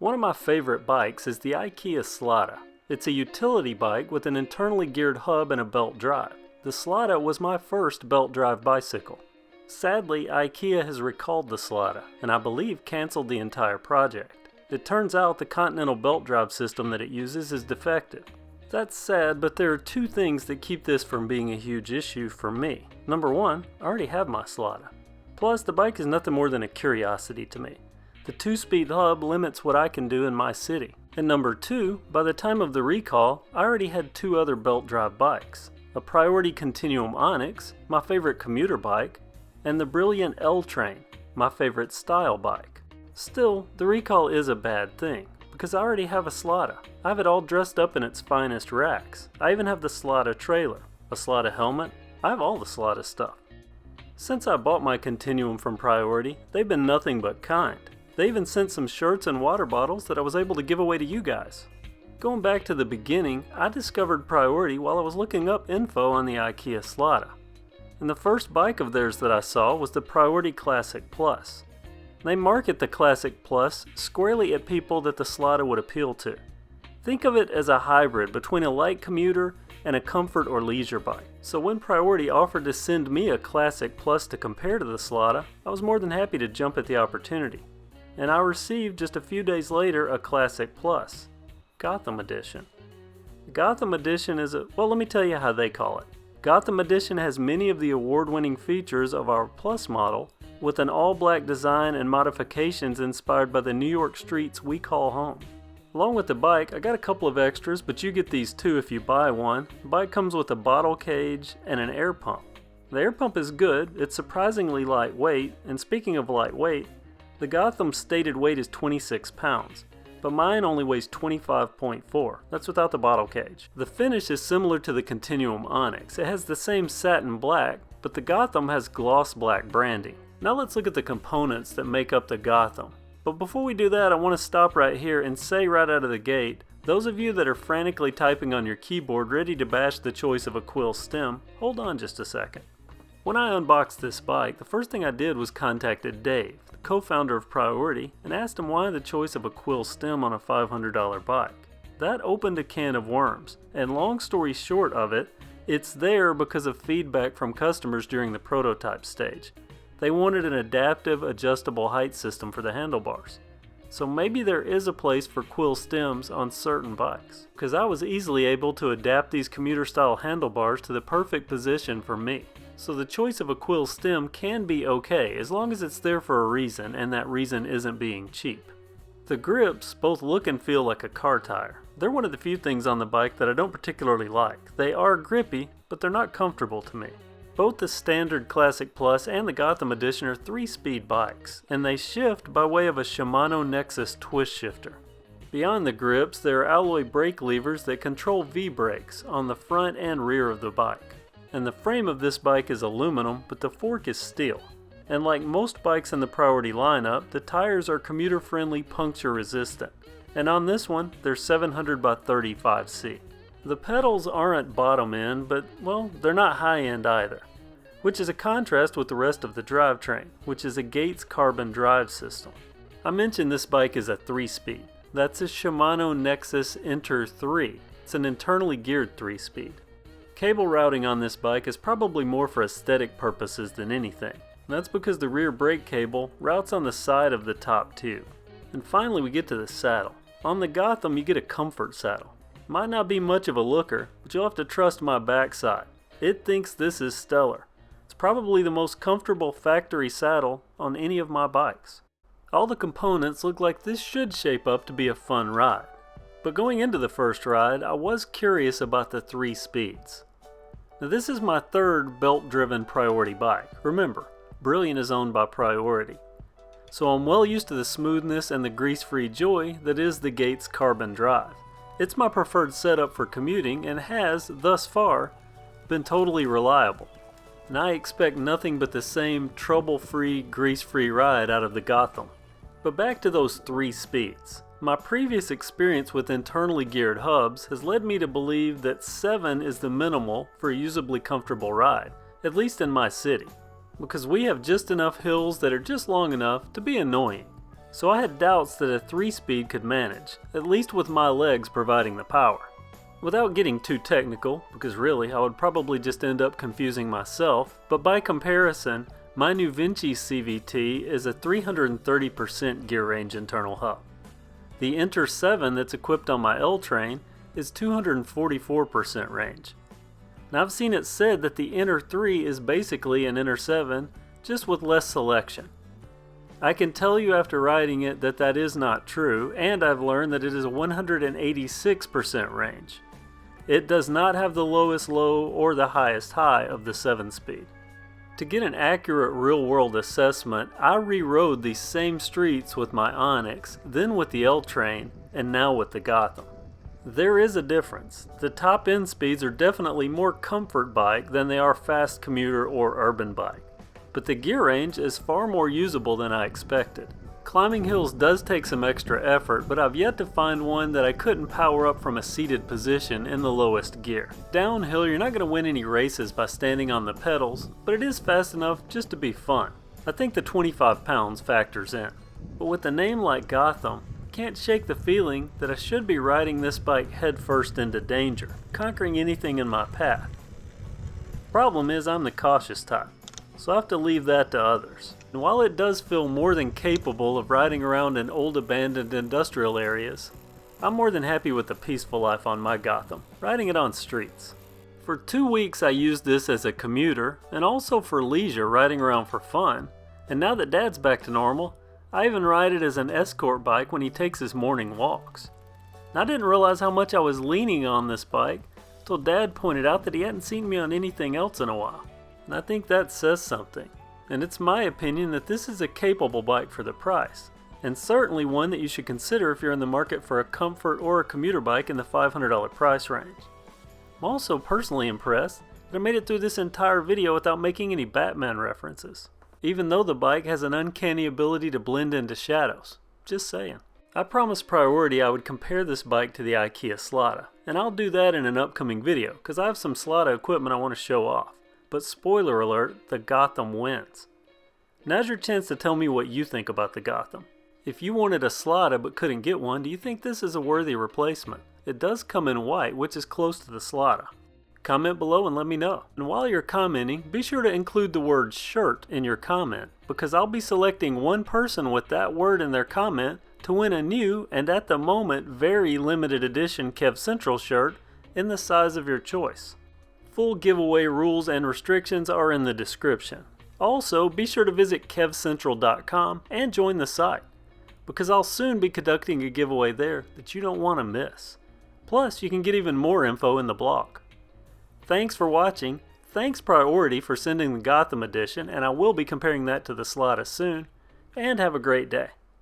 One of my favorite bikes is the IKEA Sladda. It's a utility bike with an internally geared hub and a belt drive. The Sladda was my first belt drive bicycle. Sadly, IKEA has recalled the Sladda, and I believe canceled the entire project. It turns out the Continental belt drive system that it uses is defective. That's sad, but there are two things that keep this from being a huge issue for me. Number one, I already have my Sladda. Plus, the bike is nothing more than a curiosity to me. The 2-speed hub limits what I can do in my city. And number two, by the time of the recall, I already had two other belt drive bikes. A Priority Continuum Onyx, my favorite commuter bike, and the brilliant L-Train, my favorite style bike. Still, the recall is a bad thing, because I already have a Sladda. I have it all dressed up in its finest racks. I even have the Sladda trailer, a Sladda helmet. I have all the Sladda stuff. Since I bought my Continuum from Priority, they've been nothing but kind. They even sent some shirts and water bottles that I was able to give away to you guys. Going back to the beginning, I discovered Priority while I was looking up info on the IKEA Sladda. And the first bike of theirs that I saw was the Priority Classic Plus. They market the Classic Plus squarely at people that the Sladda would appeal to. Think of it as a hybrid between a light commuter and a comfort or leisure bike. So when Priority offered to send me a Classic Plus to compare to the Sladda, I was more than happy to jump at the opportunity. And I received just a few days later a Classic Plus, Gotham Edition. The Gotham Edition is let me tell you how they call it. Gotham Edition has many of the award-winning features of our Plus model, with an all-black design and modifications inspired by the New York streets we call home. Along with the bike, I got a couple of extras, but you get these too if you buy one. The bike comes with a bottle cage and an air pump. The air pump is good, it's surprisingly lightweight, and speaking of lightweight, the Gotham's stated weight is 26 pounds, but mine only weighs 25.4. That's without the bottle cage. The finish is similar to the Continuum Onyx. It has the same satin black, but the Gotham has gloss black branding. Now let's look at the components that make up the Gotham. But before we do that, I want to stop right here and say right out of the gate, those of you that are frantically typing on your keyboard ready to bash the choice of a quill stem, hold on just a second. When I unboxed this bike, the first thing I did was contacted Dave, the co-founder of Priority, and asked him why the choice of a quill stem on a $500 bike. That opened a can of worms, and long story short of it, it's there because of feedback from customers during the prototype stage. They wanted an adaptive, adjustable height system for the handlebars. So maybe there is a place for quill stems on certain bikes, because I was easily able to adapt these commuter-style handlebars to the perfect position for me. So the choice of a quill stem can be okay, as long as it's there for a reason, and that reason isn't being cheap. The grips both look and feel like a car tire. They're one of the few things on the bike that I don't particularly like. They are grippy, but they're not comfortable to me. Both the standard Classic Plus and the Gotham Edition are 3-speed bikes, and they shift by way of a Shimano Nexus twist shifter. Beyond the grips, there are alloy brake levers that control V-brakes on the front and rear of the bike. And the frame of this bike is aluminum, but the fork is steel. And like most bikes in the Priority lineup, the tires are commuter-friendly, puncture resistant. And on this one, they're 700 by 35C. The pedals aren't bottom end, but they're not high end either. Which is a contrast with the rest of the drivetrain, which is a Gates carbon drive system. I mentioned this bike is a 3-speed. That's a Shimano Nexus Enter 3. It's an internally geared 3-speed. Cable routing on this bike is probably more for aesthetic purposes than anything. That's because the rear brake cable routes on the side of the top tube. And finally we get to the saddle. On the Gotham you get a comfort saddle. Might not be much of a looker, but you'll have to trust my backside. It thinks this is stellar. It's probably the most comfortable factory saddle on any of my bikes. All the components look like this should shape up to be a fun ride. But going into the first ride, I was curious about the 3 speeds. Now this is my third belt-driven Priority bike. Remember, Brilliant is owned by Priority. So I'm well used to the smoothness and the grease-free joy that is the Gates carbon drive. It's my preferred setup for commuting and has, thus far, been totally reliable. And I expect nothing but the same trouble-free, grease-free ride out of the Gotham. But back to those 3 speeds. My previous experience with internally geared hubs has led me to believe that 7 is the minimal for a usably comfortable ride, at least in my city, because we have just enough hills that are just long enough to be annoying. so I had doubts that a 3-speed could manage, at least with my legs providing the power. Without getting too technical, because really I would probably just end up confusing myself, but by comparison, my new Vinci CVT is a 330% gear range internal hub. The Enter 7 that's equipped on my L-Train is 244% range. Now I've seen it said that the Enter 3 is basically an Enter 7, just with less selection. I can tell you after riding it that that is not true, and I've learned that it is 186% range. It does not have the lowest low or the highest high of the 7-speed. To get an accurate real-world assessment, I re-rode these same streets with my Onyx, then with the L-Train, and now with the Gotham. There is a difference. The top-end speeds are definitely more comfort bike than they are fast commuter or urban bike. But the gear range is far more usable than I expected. Climbing hills does take some extra effort, but I've yet to find one that I couldn't power up from a seated position in the lowest gear. Downhill, you're not going to win any races by standing on the pedals, but it is fast enough just to be fun. I think the 25 pounds factors in. But with a name like Gotham, I can't shake the feeling that I should be riding this bike headfirst into danger, conquering anything in my path. Problem is, I'm the cautious type, so I have to leave that to others. And while it does feel more than capable of riding around in old abandoned industrial areas, I'm more than happy with the peaceful life on my Gotham, riding it on streets. For 2 weeks I used this as a commuter and also for leisure, riding around for fun, and now that Dad's back to normal, I even ride it as an escort bike when he takes his morning walks. And I didn't realize how much I was leaning on this bike until Dad pointed out that he hadn't seen me on anything else in a while, and I think that says something. And it's my opinion that this is a capable bike for the price, and certainly one that you should consider if you're in the market for a comfort or a commuter bike in the $500 price range. I'm also personally impressed that I made it through this entire video without making any Batman references, even though the bike has an uncanny ability to blend into shadows. Just saying. I promised Priority I would compare this bike to the IKEA Sladda, and I'll do that in an upcoming video because I have some Sladda equipment I want to show off. But spoiler alert, the Gotham wins. Now's your chance to tell me what you think about the Gotham. If you wanted a Sladda but couldn't get one, do you think this is a worthy replacement? It does come in white, which is close to the Sladda. Comment below and let me know. And while you're commenting, be sure to include the word shirt in your comment, because I'll be selecting one person with that word in their comment to win a new, and at the moment, very limited edition KevCentral shirt in the size of your choice. Full giveaway rules and restrictions are in the description. Also, be sure to visit KevCentral.com and join the site, because I'll soon be conducting a giveaway there that you don't want to miss. Plus, you can get even more info in the blog. Thanks for watching. Thanks Priority for sending the Gotham edition, and I will be comparing that to the Sladda soon. And have a great day.